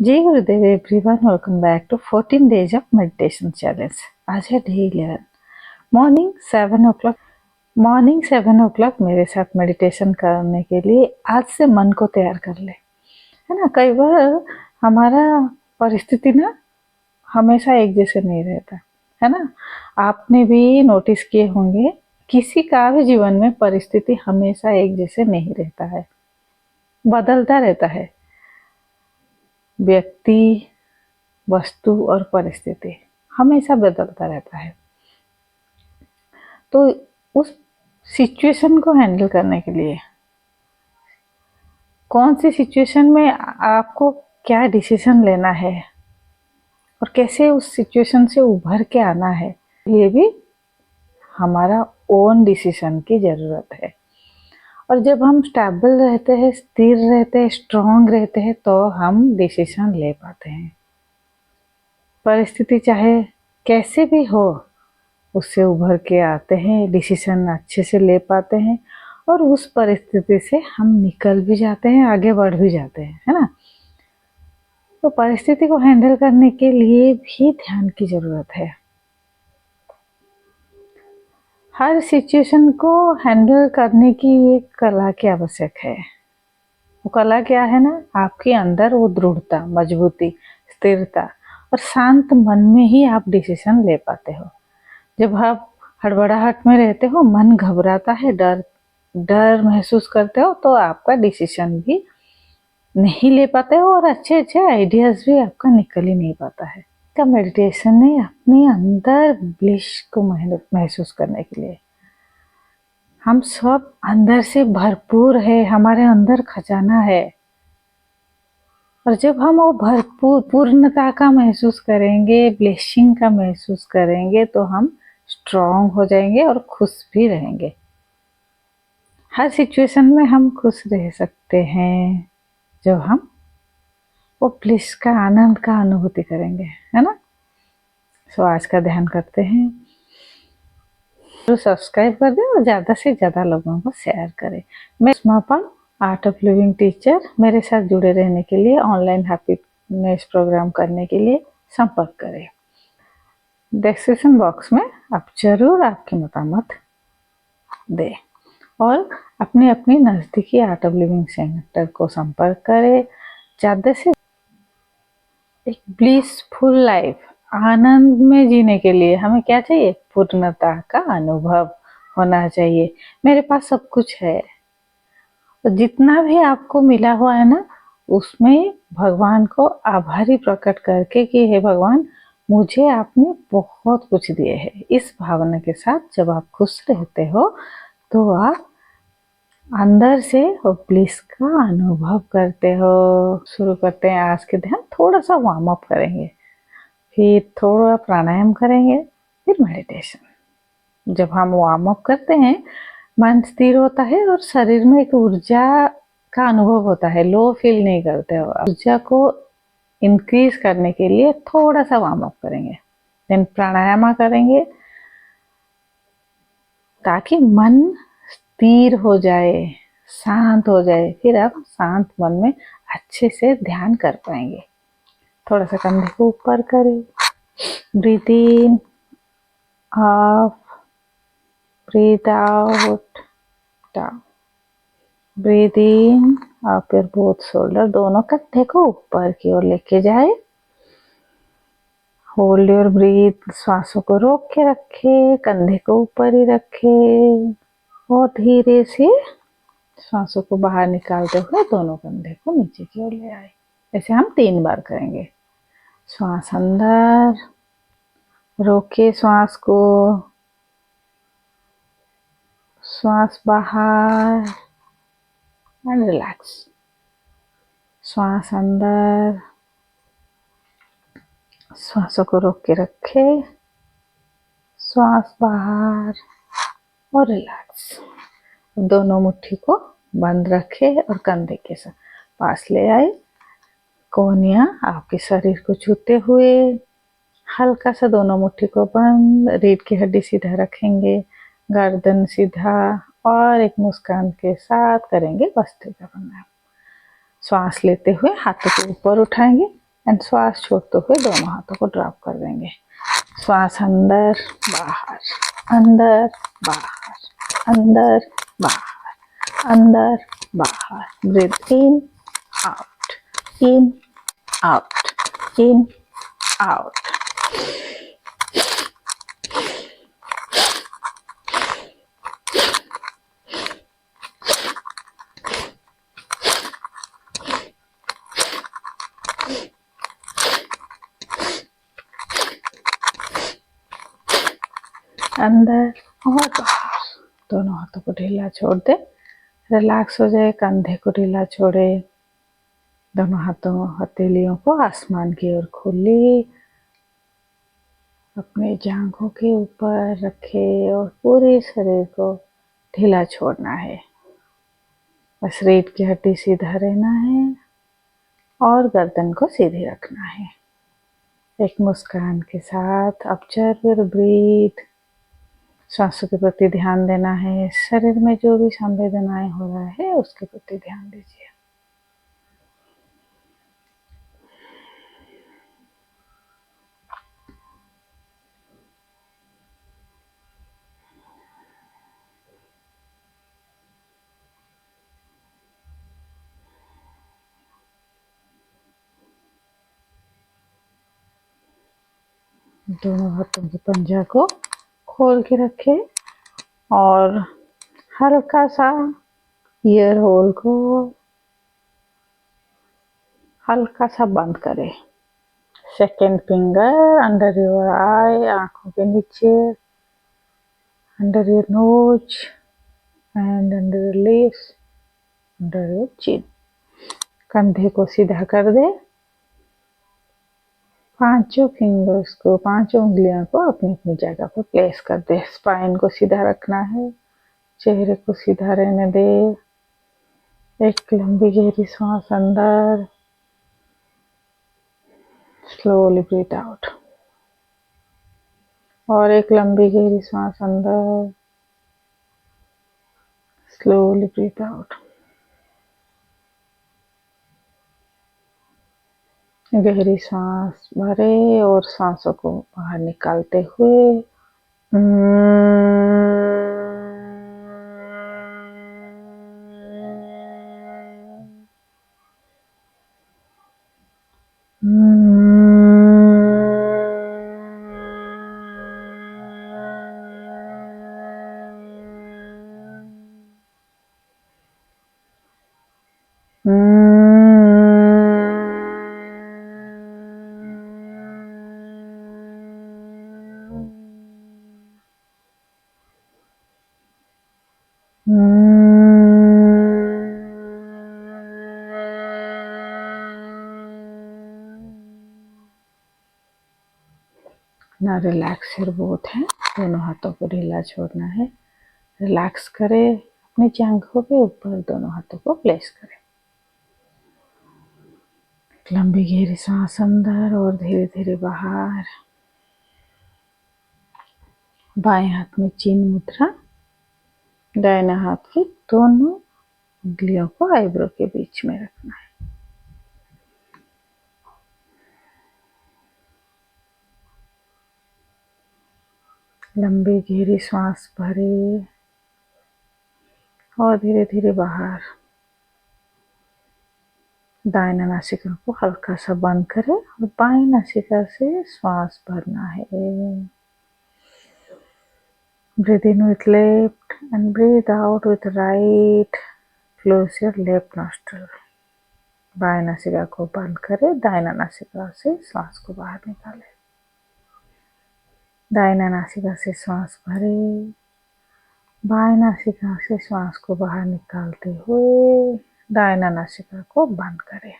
जय Gurudev everyone, welcome back to 14 days of meditation challenge. आज है डे 11। मॉर्निंग 7 o'clock मेरे साथ मेडिटेशन करने के लिए आज से मन को तैयार कर ले। है ना, कई बार हमारा परिस्थिति ना हमेशा एक जैसे नहीं रहता है ना। आपने भी नोटिस किए होंगे, किसी का भी जीवन में परिस्थिति हमेशा एक जैसे नहीं रहता है, बदलता रहता है। व्यक्ति, वस्तु और परिस्थिति हमेशा बदलता रहता है। तो उस सिचुएशन को हैंडल करने के लिए कौन सी सिचुएशन में आपको क्या डिसीजन लेना है और कैसे उस सिचुएशन से उभर के आना है, ये भी हमारा ओन डिसीजन की ज़रूरत है। और जब हम स्टेबल रहते हैं, स्थिर रहते हैं, स्ट्रांग रहते हैं, तो हम डिसीजन ले पाते हैं। परिस्थिति चाहे कैसे भी हो, उससे उभर के आते हैं, डिसीजन अच्छे से ले पाते हैं और उस परिस्थिति से हम निकल भी जाते हैं, आगे बढ़ भी जाते हैं, है ना। तो परिस्थिति को हैंडल करने के लिए भी ध्यान की ज़रूरत है। हर सिचुएशन को हैंडल करने की एक कला की आवश्यक है। वो कला क्या है ना, आपके अंदर वो दृढ़ता, मजबूती, स्थिरता और शांत मन में ही आप डिसीजन ले पाते हो। जब आप हड़बड़ाहट में रहते हो, मन घबराता है, डर महसूस करते हो, तो आपका डिसीजन भी नहीं ले पाते हो और अच्छे अच्छे आइडियाज भी आपका निकल ही नहीं पाता है। का मेडिटेशन है अपने अंदर ब्लिस को महसूस करने के लिए। हम सब अंदर से भरपूर है, हमारे अंदर खजाना है। और जब हम वो भरपूर पूर्णता का महसूस करेंगे, ब्लेसिंग का महसूस करेंगे, तो हम स्ट्रांग हो जाएंगे और खुश भी रहेंगे। हर सिचुएशन में हम खुश रह सकते हैं जब हम वो ब्लिस का, आनंद का अनुभूति करेंगे, है ना। सो आज का ध्यान करते हैं। तो सब्सक्राइब कर दें और ज़्यादा से ज़्यादा लोगों को शेयर करें। मैं सुषमा पाल, आर्ट ऑफ लिविंग टीचर। मेरे साथ जुड़े रहने के लिए, ऑनलाइन हैप्पीनेस प्रोग्राम करने के लिए संपर्क करें। डिस्क्रिप्शन बॉक्स में आप जरूर आपकी मतामत दें और अपने अपने नज़दीकी आर्ट ऑफ लिविंग सेंटर को संपर्क करें। ज़्यादा से एक ब्लिसफुल लाइफ, आनंद में जीने के लिए हमें क्या चाहिए? पूर्णता का अनुभव होना चाहिए। मेरे पास सब कुछ है, तो जितना भी आपको मिला हुआ है ना, उसमें भगवान को आभारी प्रकट करके कि हे भगवान, मुझे आपने बहुत कुछ दिए है। इस भावना के साथ जब आप खुश रहते हो, तो आप अंदर से ब्लिस का अनुभव करते हो। शुरू करते हैं आज के ध्यान। थोड़ा सा वार्म अप करेंगे, फिर थोड़ा प्राणायाम करेंगे, फिर मेडिटेशन। जब हम वार्म अप करते हैं, मन स्थिर होता है और शरीर में एक ऊर्जा का अनुभव होता है। लो फील नहीं करते हो। ऊर्जा को इंक्रीज करने के लिए थोड़ा सा वार्म अप करेंगे, देन प्राणायाम करेंगे ताकि मन स्थिर हो जाए, शांत हो जाए। फिर आप शांत मन में अच्छे से ध्यान कर पाएंगे। थोड़ा सा कंधे को ऊपर करें, breathe in, up, breathe out, down, breathe in, up your both shoulder. दोनों कंधे को ऊपर की ओर लेके जाए। होल्ड योर ब्रीथ, श्वासों को रोक के रखे, कंधे को ऊपर ही रखे और धीरे से श्वासों को बाहर निकालते हुए दोनों कंधे को नीचे की ओर ले आए। ऐसे हम 3 बार करेंगे। श्वास अंदर, रोके श्वास को, श्वास बाहर एंड रिलैक्स। श्वास अंदर, श्वासों को रोक के रखे, श्वास बाहर और रिलैक्स। दोनों मुट्ठी को बंद रखे और कंधे के साथ पास ले आए। कोहनियाँ आपके शरीर को छूते हुए हल्का सा दोनों मुट्ठी को बंद, रीढ़ की हड्डी सीधा रखेंगे, गर्दन सीधा और एक मुस्कान के साथ करेंगे भस्त्रिका प्राणायाम। श्वास लेते हुए हाथों को ऊपर उठाएंगे, एंड श्वास छोड़ते हुए दोनों हाथों को ड्रॉप कर देंगे। श्वास अंदर बाहर, अंदर बाहर, अंदर बाहर, अंदर बाहर। Breathe in out, in out, in out. अंदर और बाहर। दोनों हाथों को ढीला छोड़ दे, रिलैक्स हो जाए। कंधे को ढीला छोड़े, दोनों हाथों हथेलियों को आसमान की ओर खोले, अपने जांघों के ऊपर रखे और पूरे शरीर को ढीला छोड़ना है। बस रीढ़ की हड्डी सीधा रहना है और गर्दन को सीधी रखना है। एक मुस्कान के साथ ऑब्जर्व योर ब्रीथ। सांसों के प्रति ध्यान देना है। शरीर में जो भी संवेदनाएं हो रहा है उसके प्रति ध्यान दीजिए। दोनों हाथों के पंजा को खोल के रखें और हल्का सा ईयर होल को हल्का सा बंद करें। सेकेंड फिंगर अंडर योर आई, आंखों के नीचे, under your nose and under your lips, under your chin. कंधे को सीधा कर दे। पांचों फिंगर्स को, पांचों उंगलियों को अपनी अपनी जगह पर प्लेस कर दे। स्पाइन को सीधा रखना है, चेहरे को सीधा रहने दे। एक लंबी गहरी सांस अंदर, स्लोली ब्रीथ आउट। और एक लंबी गहरी सांस अंदर, स्लोली ब्रीथ आउट। गहरी सांस भरे और सांसों को बाहर निकालते हुए ना रिलैक्स योर बोथ है। दोनों हाथों को ढीला छोड़ना है। रिलैक्स करें, अपनी जांघों के ऊपर दोनों हाथों को प्लेस करें। लंबी गहरी सांस अंदर और धीरे धीरे बाहर। बाएं हाथ में चिन्ह मुद्रा, दाहिने हाथ की दोनों उंगलियों को आईब्रो के बीच में रखना है। लंबी गहरी सांस भरे और धीरे धीरे बाहर। दाहिना नासिका को हल्का सा बंद करें और बाएं नासिका से श्वास भरना है। Breathe in with left and breathe out with right. Close your left nostril. बाएं नासिका को बंद करें, दाहिना नासिका से श्वास को बाहर निकालें। दाहिना नासिका से श्वास भरे, बाएं नासिका से श्वास को बाहर निकालते हुए दाहिना नासिका को बंद करें।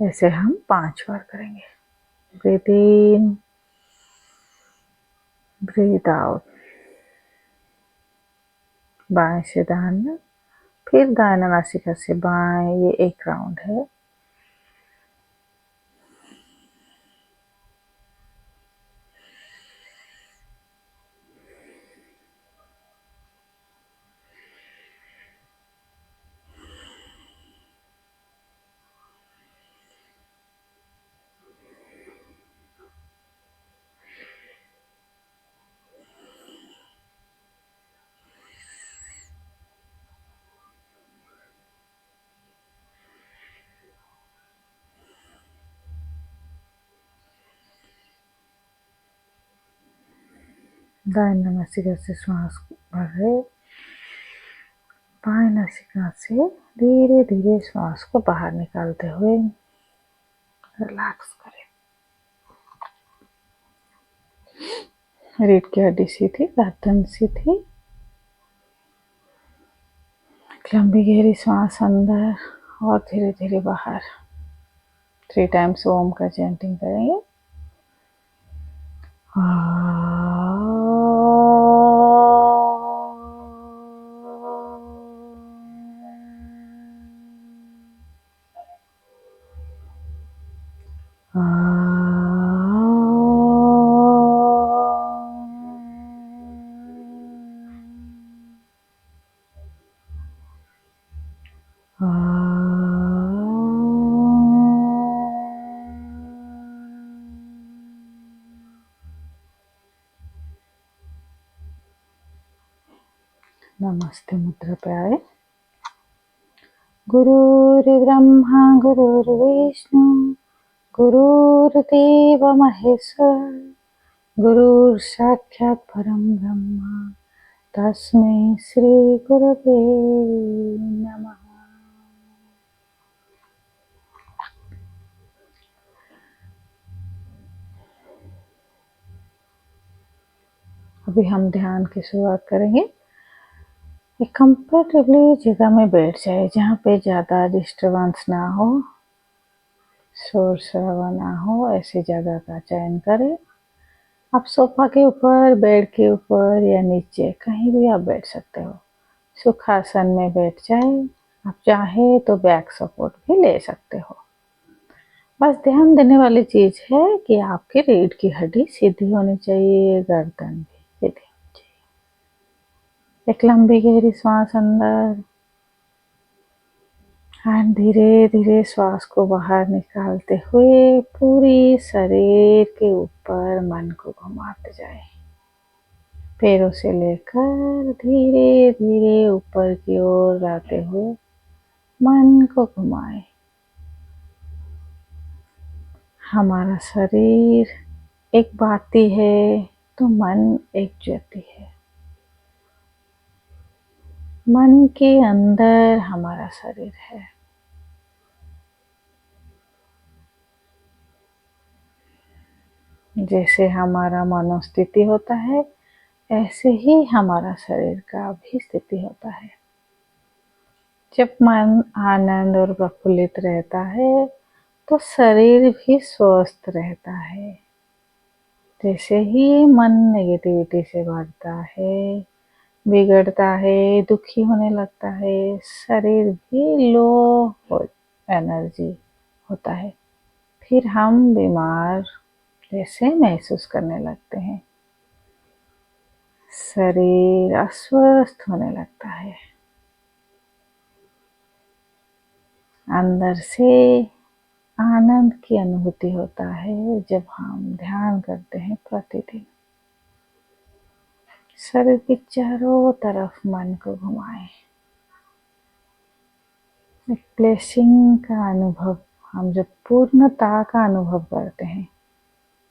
ऐसे हम 5 बार करेंगे। ब्रीथ इन, ब्रीथ आउट। बाएं से दाहिना, फिर दाहिना नासिका से बाएं, ये एक राउंड है। दाहिने नासिका से श्वास भरे, बाएं नासिका से धीरे धीरे श्वास को बाहर निकालते हुए रिलैक्स करें। रीढ़ की हड्डी सीधी, गर्दन सीधी। लंबी गहरी सांस अंदर और धीरे धीरे बाहर। 3 टाइम्स ओम का चैंटिंग करेंगे। नमस्ते मुद्रा पे आए। गुरुर्ब्रह्मा गुरुर्विष्णु गुरुर्देव महेश्वर, गुरुर् साक्षात् परम ब्रह्म तस्मै श्री गुरवे नमः। अभी हम ध्यान की शुरुआत करेंगे। एक कंफर्टेबली जगह में बैठ जाए जहाँ पे ज़्यादा डिस्टर्बेंस ना हो, शोर शराबा ना हो, ऐसी जगह का चयन करें। आप सोफा के ऊपर, बेड के ऊपर या नीचे कहीं भी आप बैठ सकते हो। सुखासन में बैठ जाए। आप चाहे तो बैक सपोर्ट भी ले सकते हो। बस ध्यान देने वाली चीज़ है कि आपकी रीढ़ की हड्डी सीधी होनी चाहिए, गर्दन भी सीधी होनी चाहिए। एक लंबी गहरी सांस अंदर और धीरे धीरे श्वास को बाहर निकालते हुए पूरी शरीर के ऊपर मन को घुमाते जाए। पैरों से लेकर धीरे धीरे ऊपर की ओर जाते हुए मन को घुमाए। हमारा शरीर एक बाती है तो मन एक ज्योति है। मन के अंदर हमारा शरीर है। जैसे हमारा मनोस्थिति होता है, ऐसे ही हमारा शरीर का भी स्थिति होता है। जब मन आनंद और प्रफुल्लित रहता है तो शरीर भी स्वस्थ रहता है। जैसे ही मन नेगेटिविटी से भरता है, बिगड़ता है, दुखी होने लगता है, शरीर भी लो एनर्जी होता है। फिर हम बीमार जैसे महसूस करने लगते हैं। शरीर अस्वस्थ होने लगता है। अंदर से आनंद की अनुभूति होता है जब हम ध्यान करते हैं प्रतिदिन। शरीर के चारों तरफ मन को घुमाएं। एक ब्लेसिंग का अनुभव, हम जब पूर्णता का अनुभव करते हैं,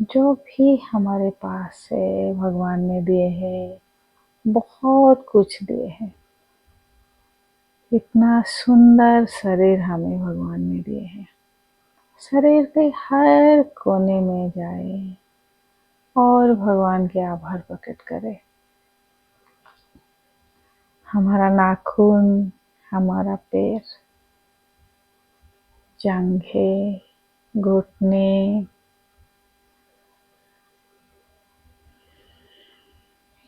जो भी हमारे पास है भगवान ने दिए हैं, बहुत कुछ दिए हैं। इतना सुंदर शरीर हमें भगवान ने दिए हैं। शरीर के हर कोने में जाए और भगवान के आभार प्रकट करें। हमारा नाखून, हमारा पैर, जांघें, घुटने,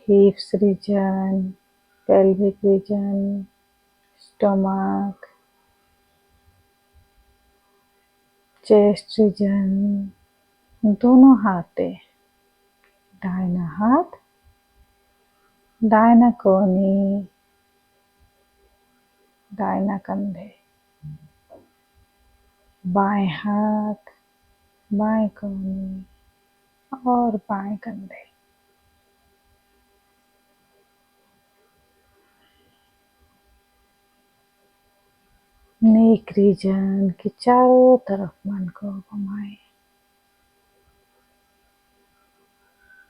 hips region, pelvic region, stomach, chest region, दोनों हाथे, दाहिना हाथ, दाहिना कोहनी, दाहिना कंधे, बाएं हाथ, बाएं कोहनी और बाएं कंधे। नेक रीजन के चारों तरफ मन को घुमाएं।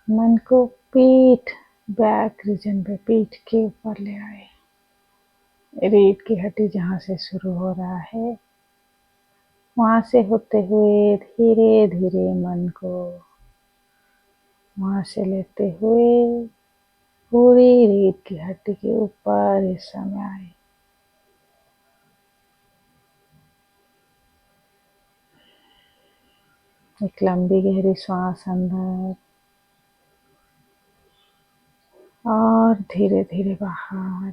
मन को पीठ बैक रीजन पे, पीठ के ऊपर ले आए। रीढ़ की हड्डी जहाँ से शुरू हो रहा है वहाँ से होते हुए धीरे धीरे मन को वहाँ से लेते हुए पूरी रीढ़ की हड्डी के ऊपर हिस्सा में आए। एक लंबी गहरी सांस अंदर और धीरे धीरे बाहर।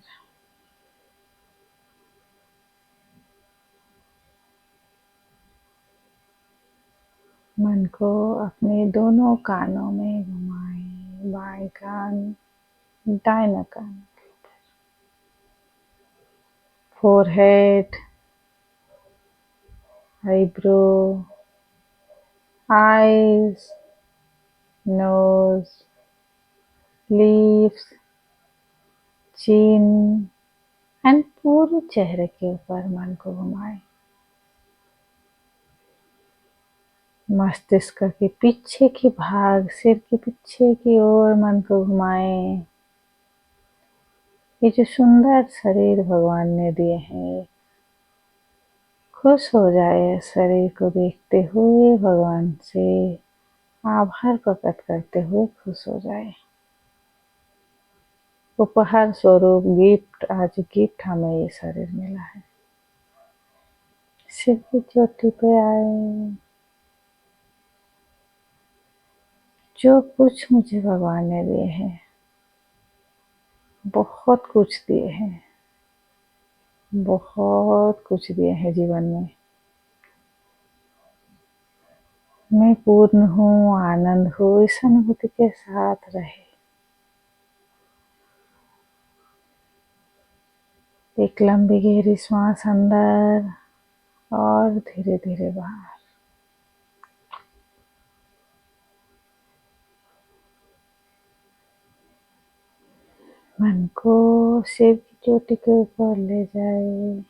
मन को अपने दोनों कानों में घुमाएं, बाएं कान दाहिना कान, forehead, eyebrow, eyes, nose, lips, chin and पूरे चेहरे के ऊपर मन को घुमाएं। मस्तिष्क के पीछे की भाग, सिर के पीछे की ओर मन को घुमाएं। ये जो सुंदर शरीर भगवान ने दिए हैं, खुश हो जाए शरीर को देखते हुए, भगवान से आभार प्रकट करते हुए खुश हो जाए। उपहार स्वरूप गिफ्ट, आज गिफ्ट हमें ये शरीर मिला है। सिर की चोटी पे आए। जो कुछ मुझे भगवान ने दिए हैं, बहुत कुछ दिए हैं, बहुत कुछ दिए हैं जीवन में। मैं पूर्ण हूँ, आनंद हूँ, इस अनुभूति के साथ रहे। एक लंबी गहरी सांस अंदर और धीरे धीरे बाहर। मन को सिर की चोटी के ऊपर ले जाए।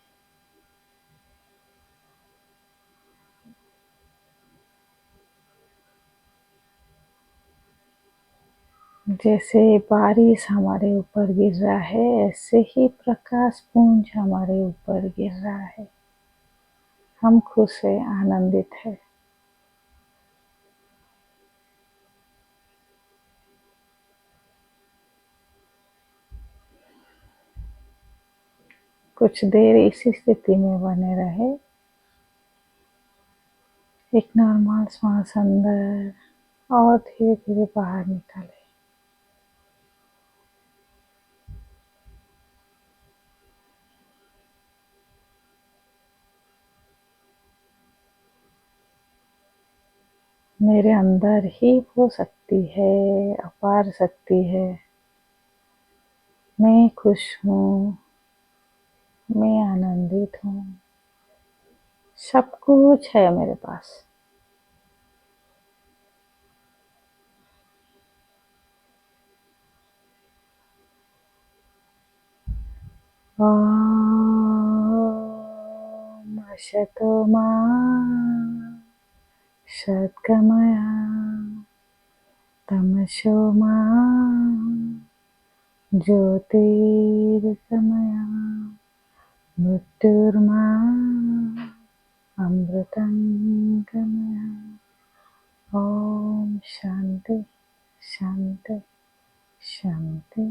जैसे बारिश हमारे ऊपर गिर रहा है, ऐसे ही प्रकाश पुंज हमारे ऊपर गिर रहा है। हम खुश हैं, आनंदित है। कुछ देर इसी स्थिति में बने रहे। एक नॉर्मल सांस अंदर और धीरे धीरे बाहर निकाले। मेरे अंदर ही वो शक्ति है, अपार शक्ति है। मैं खुश हूँ, मैं आनंदित हूँ, सब कुछ है मेरे पास। ओम असतो मा सद्गमय तमसो मा ज्योतिर्गमय मृत्युर्मा अमृतं गमय। ओम शांति शांति शांति।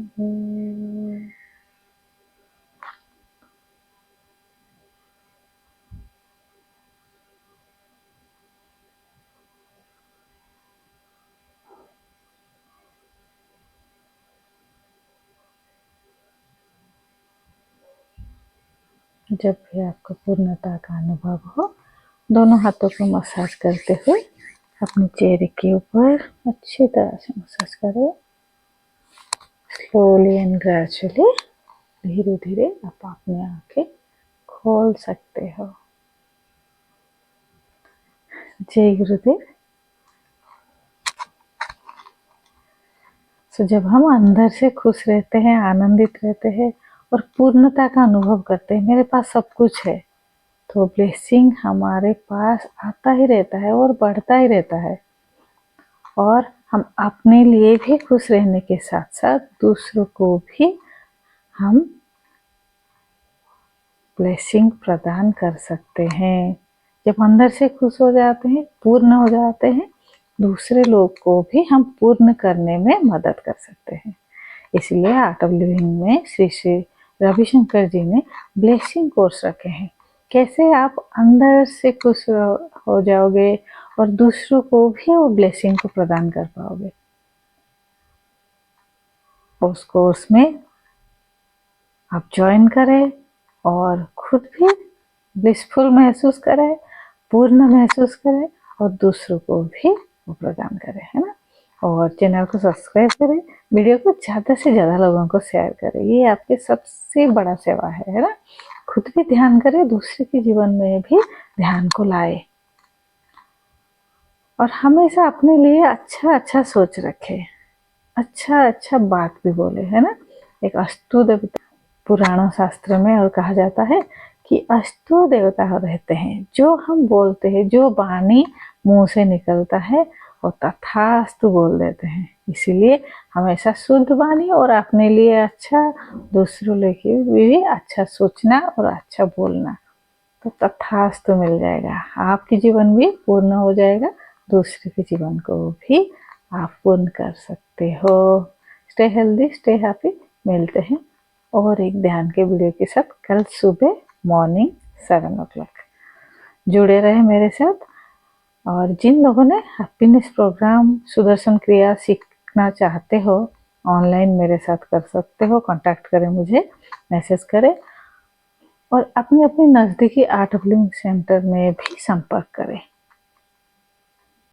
जब भी आपको पूर्णता का अनुभव हो, दोनों हाथों को मसाज करते हुए अपने चेहरे के ऊपर अच्छी तरह से मसाज करें। स्लोली एंड ग्रेजुअली, धीरे धीरे आप अपनी आंखें खोल सकते हो। जय गुरुदेव। तो जब हम अंदर से खुश रहते हैं, आनंदित रहते हैं और पूर्णता का अनुभव करते हैं, मेरे पास सब कुछ है, तो ब्लेसिंग हमारे पास आता ही रहता है और बढ़ता ही रहता है। और हम अपने लिए भी खुश रहने के साथ साथ दूसरों को भी हम ब्लेसिंग प्रदान कर सकते हैं। जब अंदर से खुश हो जाते हैं, पूर्ण हो जाते हैं, दूसरे लोग को भी हम पूर्ण करने में मदद कर सकते हैं। इसलिए आर्ट ऑफ लिविंग में श्री श्री रविशंकर जी ने ब्लेसिंग कोर्स रखे हैं। कैसे आप अंदर से खुश हो जाओगे और दूसरों को भी वो ब्लेसिंग को प्रदान कर पाओगे। उस कोर्स में आप ज्वाइन करें और खुद भी ब्लिसफुल महसूस करें, पूर्ण महसूस करें और दूसरों को भी वो प्रदान करें, है ना। और चैनल को सब्सक्राइब करें, वीडियो को ज़्यादा से ज़्यादा लोगों को शेयर करें। ये आपके सबसे बड़ा सेवा है ना। खुद भी ध्यान करें, दूसरे के जीवन में भी ध्यान को लाए और हमेशा अपने लिए अच्छा अच्छा सोच रखे, अच्छा अच्छा बात भी बोले, है ना। एक अस्तु देवता पुराणों शास्त्र में और कहा जाता है कि अस्तु देवता रहते हैं। जो हम बोलते हैं, जो वाणी मुंह से निकलता है वो तथास्तु बोल देते हैं। इसीलिए हमेशा शुद्ध वाणी और अपने लिए अच्छा, दूसरों के लिए भी अच्छा सोचना और अच्छा बोलना, तो तथास्तु मिल जाएगा। आपके जीवन भी पूर्ण हो जाएगा, दूसरे के जीवन को भी आप पूर्ण कर सकते हो। Stay healthy, stay happy. मिलते हैं और एक ध्यान के वीडियो के साथ कल सुबह मॉर्निंग 7 o'clock। जुड़े रहे मेरे साथ। और जिन लोगों ने हैप्पीनेस प्रोग्राम सुदर्शन क्रिया सीखना चाहते हो, ऑनलाइन मेरे साथ कर सकते हो। कांटेक्ट करें मुझे, मैसेज करें और अपने अपने नज़दीकी आर्ट ऑफ लिविंग सेंटर में भी संपर्क करें।